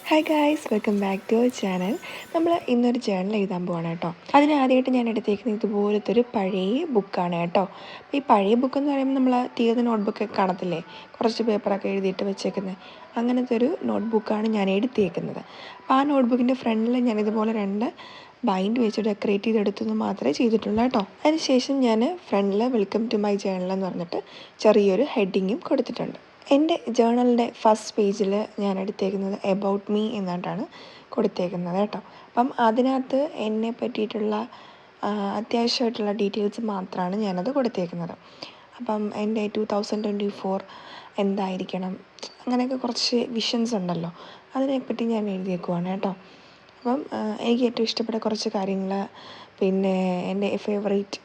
Hi guys, welcome back to our channel. നമ്മൾ ഇന്നൊരു journal എഴുതാൻ പോവാണ് കേട്ടോ. അതിനാദ്യമായിട്ട് ഞാൻ എടുത്തേക്കുന്നത് ഇതുപോലത്തെ ഒരു പഴയ ബുക്കാണ് കേട്ടോ. ഈ പഴയ ബുക്ക് എന്ന് പറയുമ്പോൾ നമ്മൾ തീർന്ന നോട്ട്ബുക്കൊക്കെ കാണത്തില്ലേ, കുറച്ച് പേപ്പറൊക്കെ എഴുതിയിട്ട് വെച്ചേക്കുന്നത്, അങ്ങനത്തെ ഒരു നോട്ട്ബുക്കാണ് ഞാൻ എടുത്തേക്കുന്നത്. അപ്പോൾ ആ നോട്ട്ബുക്കിൻ്റെ ഫ്രണ്ടിൽ ഞാൻ ഇതുപോലെ 2 ബൈൻഡ് വെച്ച് ഡെക്കറേറ്റ് ചെയ്തെടുത്തെന്ന് മാത്രമേ ചെയ്തിട്ടുള്ളൂ കേട്ടോ. അതിനുശേഷം ഞാൻ ഫ്രണ്ടിൽ വെൽക്കം ടു മൈ ജേണൽ എന്ന് പറഞ്ഞിട്ട് ചെറിയൊരു ഹെഡിങ്ങും കൊടുത്തിട്ടുണ്ട്. എൻ്റെ ജേണലിൻ്റെ ഫസ്റ്റ് പേജിൽ ഞാൻ എടുത്തേക്കുന്നത് എബൌട്ട് മീ എന്നിട്ടാണ് കൊടുത്തേക്കുന്നത് കേട്ടോ. അപ്പം അതിനകത്ത് എന്നെ പറ്റിയിട്ടുള്ള അത്യാവശ്യമായിട്ടുള്ള ഡീറ്റെയിൽസ് മാത്രമാണ് ഞാനത് കൊടുത്തേക്കുന്നത്. അപ്പം എൻ്റെ 2024 എന്തായിരിക്കണം, അങ്ങനെയൊക്കെ കുറച്ച് വിഷൻസ് ഉണ്ടല്ലോ, അതിനെപ്പറ്റി ഞാൻ എഴുതിയേക്കുവാണ് കേട്ടോ. അപ്പം എനിക്ക് ഏറ്റവും ഇഷ്ടപ്പെട്ട കുറച്ച് കാര്യങ്ങൾ, പിന്നെ എൻ്റെ ഫേവറേറ്റ്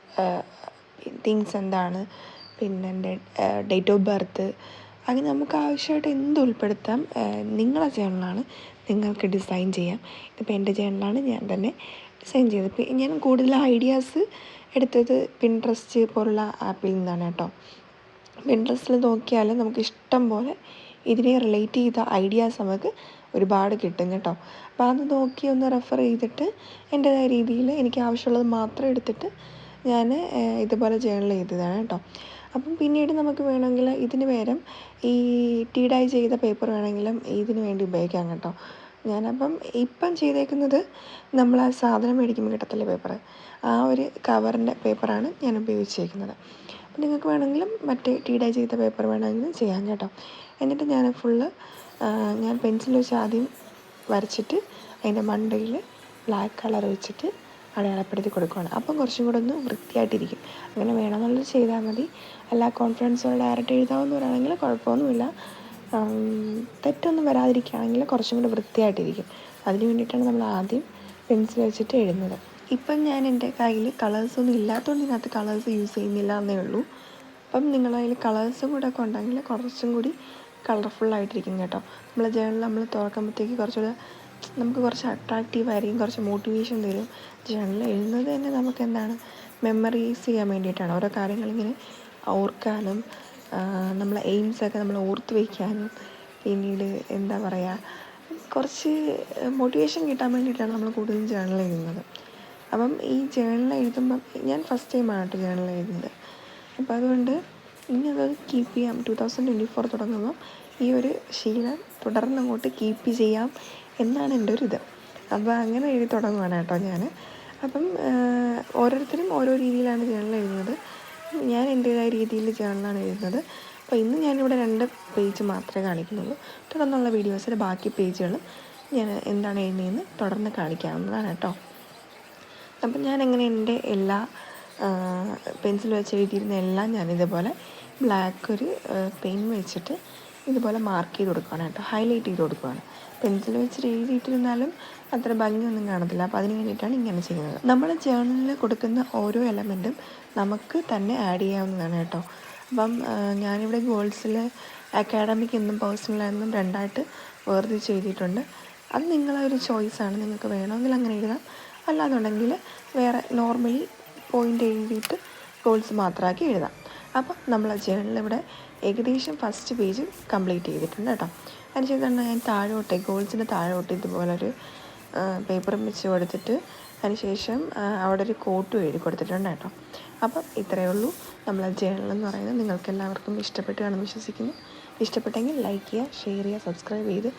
തിങ്സ് എന്താണ്, പിന്നെ എൻ്റെ ഡേറ്റ് ഓഫ് ബർത്ത്, അങ്ങനെ നമുക്ക് ആവശ്യമായിട്ട് എന്ത് ഉൾപ്പെടുത്താം. നിങ്ങളെ ജേണലാണ്, നിങ്ങൾക്ക് ഡിസൈൻ ചെയ്യാം. ഇപ്പോൾ എൻ്റെ ജേണലാണ് ഞാൻ തന്നെ ഡിസൈൻ ചെയ്തത്. ഇപ്പോൾ ഞാൻ കൂടുതൽ ഐഡിയാസ് എടുത്തത് പിൻട്രസ്റ്റ് പോലുള്ള ആപ്പിൽ നിന്നാണ് കേട്ടോ. പിൻട്രസ്റ്റിൽ നോക്കിയാൽ നമുക്ക് ഇഷ്ടം പോലെ ഇതിനെ റിലേറ്റ് ചെയ്ത ഐഡിയാസ് നമുക്ക് ഒരുപാട് കിട്ടും കേട്ടോ. അപ്പോൾ അത് നോക്കി ഒന്ന് റെഫർ ചെയ്തിട്ട് എൻ്റേതായ രീതിയിൽ എനിക്ക് ആവശ്യമുള്ളത് മാത്രം എടുത്തിട്ട് ഞാൻ ഇതുപോലെ ജേണൽ ചെയ്തതാണ് കേട്ടോ. അപ്പം പിന്നീട് നമുക്ക് വേണമെങ്കിൽ ഇതിന് പകരം ഈ ടീ ഡൈ ചെയ്ത പേപ്പർ വേണമെങ്കിലും ഇതിന് വേണ്ടി ഉപയോഗിക്കാം കേട്ടോ. ഞാനപ്പം ഇപ്പം ചെയ്തേക്കുന്നത് നമ്മൾ ആ സാധനം മേടിക്കുമ്പോൾ കിട്ടത്തില്ല പേപ്പർ, ആ ഒരു കവറിൻ്റെ പേപ്പറാണ് ഞാൻ ഉപയോഗിച്ചേക്കുന്നത്. അപ്പം നിങ്ങൾക്ക് വേണമെങ്കിലും മറ്റേ ടീ ഡൈ ചെയ്ത പേപ്പർ വേണമെങ്കിലും ചെയ്യാം കേട്ടോ. എന്നിട്ട് ഞാൻ ഞാൻ പെൻസിൽ വെച്ച് ആദ്യം വരച്ചിട്ട് അതിൻ്റെ മണ്ടയിൽ ബ്ലാക്ക് കളർ വെച്ചിട്ട് അടയാളപ്പെടുത്തി കൊടുക്കുകയാണ്. അപ്പം കുറച്ചും കൂടെ ഒന്ന് വൃത്തിയായിട്ടിരിക്കും. അങ്ങനെ വേണമെന്നുള്ളത് ചെയ്താൽ മതി. എല്ലാ കോൺഫിഡൻസോടെ ഡയറക്റ്റ് എഴുതാവുന്നവരാണെങ്കിൽ കുഴപ്പമൊന്നുമില്ല. തെറ്റൊന്നും വരാതിരിക്കുകയാണെങ്കിൽ കുറച്ചും കൂടി വൃത്തിയായിട്ടിരിക്കും. അതിന് വേണ്ടിയിട്ടാണ് നമ്മൾ ആദ്യം പെൻസിൽ വെച്ചിട്ട് എഴുതുന്നത്. ഇപ്പം ഞാൻ എൻ്റെ കയ്യിൽ കളേഴ്സൊന്നും ഇല്ലാത്തതുകൊണ്ട് ഇതിനകത്ത് കളേഴ്സ് യൂസ് ചെയ്യുന്നില്ല എന്നേ ഉള്ളൂ. അപ്പം നിങ്ങളുടെ കയ്യിൽ കളേഴ്സും കൂടെ ഒക്കെ ഉണ്ടെങ്കിൽ കുറച്ചും കൂടി കളർഫുള്ളായിട്ടിരിക്കും കേട്ടോ. നമ്മളെ ജേണൽ നമ്മൾ തുറക്കുമ്പോഴത്തേക്ക് കുറച്ചുകൂടെ നമുക്ക് കുറച്ച് അട്രാക്റ്റീവായിരിക്കും, കുറച്ച് മോട്ടിവേഷൻ തരും. ജേണൽ എഴുതുന്നത് തന്നെ നമുക്ക് എന്താണ്, മെമ്മറൈസ് ചെയ്യാൻ വേണ്ടിയിട്ടാണ്. ഓരോ കാര്യങ്ങളിങ്ങനെ ഓർക്കാനും നമ്മളെ എയിംസൊക്കെ നമ്മൾ ഓർത്ത് വയ്ക്കാനും, പിന്നീട് എന്താ പറയുക, കുറച്ച് മോട്ടിവേഷൻ കിട്ടാൻ വേണ്ടിയിട്ടാണ് നമ്മൾ കൂടുതലും ജേണൽ എഴുതുന്നത്. അപ്പം ഈ ജേണൽ എഴുതുമ്പം ഞാൻ ഫസ്റ്റ് ടൈമാണ് കേട്ടോ ജേണൽ എഴുതുന്നത്. അപ്പം അതുകൊണ്ട് ഇനി അത് കീപ്പ് ചെയ്യാം. 2024 തുടങ്ങുമ്പം ഈ ഒരു ശീലം തുടർന്നങ്ങോട്ട് കീപ്പ് ചെയ്യാം എന്നാണ് എൻ്റെ ഒരു ഇത്. അപ്പോൾ അങ്ങനെ എഴുതി തുടങ്ങുവാണ് കേട്ടോ ഞാൻ. അപ്പം ഓരോരുത്തരും ഓരോ രീതിയിലാണ് ജേണൽ എഴുതുന്നത്. ഞാൻ എൻ്റേതായ രീതിയിൽ ജേണലാണ് എഴുതുന്നത്. അപ്പോൾ ഇന്ന് ഞാനിവിടെ 2 പേജ് മാത്രമേ കാണിക്കുന്നുള്ളൂ. തുടർന്നുള്ള വീഡിയോസിൽ ബാക്കി പേജുകൾ ഞാൻ എന്താണ് എഴുതുന്നതെന്ന് തുടർന്ന് കാണിക്കാവുന്നതാണ് കേട്ടോ. അപ്പം ഞാനെങ്ങനെ എൻ്റെ എല്ലാ പെൻസിൽ വെച്ച് എഴുതിയിരുന്ന എല്ലാം ഞാനിതുപോലെ ബ്ലാക്ക് ഒരു പെൻ വെച്ചിട്ട് ഇതുപോലെ മാർക്ക് ചെയ്ത് കൊടുക്കുകയാണ് കേട്ടോ, ഹൈലൈറ്റ് ചെയ്ത് കൊടുക്കുകയാണ്. പെൻസിൽ വെച്ചിട്ട് എഴുതിയിട്ടിരുന്നാലും അത്ര ഭംഗിയൊന്നും കാണത്തില്ല. അപ്പോൾ അതിന് വേണ്ടിയിട്ടാണ് ഇങ്ങനെ ചെയ്യുന്നത്. നമ്മൾ ജേണലിൽ കൊടുക്കുന്ന ഓരോ എലമെൻറ്റും നമുക്ക് തന്നെ ആഡ് ചെയ്യാവുന്നതാണ് കേട്ടോ. അപ്പം ഞാനിവിടെ ഗോൾസിൽ അക്കാഡമിക് എന്നും പേഴ്സണൽ എന്നും 2ആയിട്ട് വേർതിരിച്ച് എഴുതിയിട്ടുണ്ട്. അത് നിങ്ങളെ ഒരു ചോയ്സാണ്. നിങ്ങൾക്ക് വേണമെങ്കിൽ അങ്ങനെ എഴുതാം, അല്ലാന്നുണ്ടെങ്കിൽ വേറെ നോർമലി പോയിൻ്റ് എഴുതിയിട്ട് ഗോൾസ് മാത്രമാക്കി എഴുതാം. അപ്പം നമ്മൾ ജേണലിവിടെ ഏകദേശം ഫസ്റ്റ് പേജ് കംപ്ലീറ്റ് ചെയ്തിട്ടുണ്ട് കേട്ടോ. അതിനുശേഷം തന്നെ ഞാൻ താഴോട്ട് ഗോൾസിൻ്റെ താഴോട്ട് ഇതുപോലൊരു പേപ്പറും വെച്ച് കൊടുത്തിട്ട് അതിനുശേഷം അവിടെ ഒരു കോട്ടും എഴുതി കൊടുത്തിട്ടുണ്ട് കേട്ടോ. അപ്പം ഇത്രയേ ഉള്ളൂ നമ്മളെ ജേണൽ എന്ന് പറയുന്നത്. നിങ്ങൾക്ക് എല്ലാവർക്കും ഇഷ്ടപ്പെട്ടു കാണുമെന്ന് വിശ്വസിക്കുന്നു. ഇഷ്ടപ്പെട്ടെങ്കിൽ ലൈക്ക് ചെയ്യുക, ഷെയർ ചെയ്യുക, സബ്സ്ക്രൈബ് ചെയ്ത്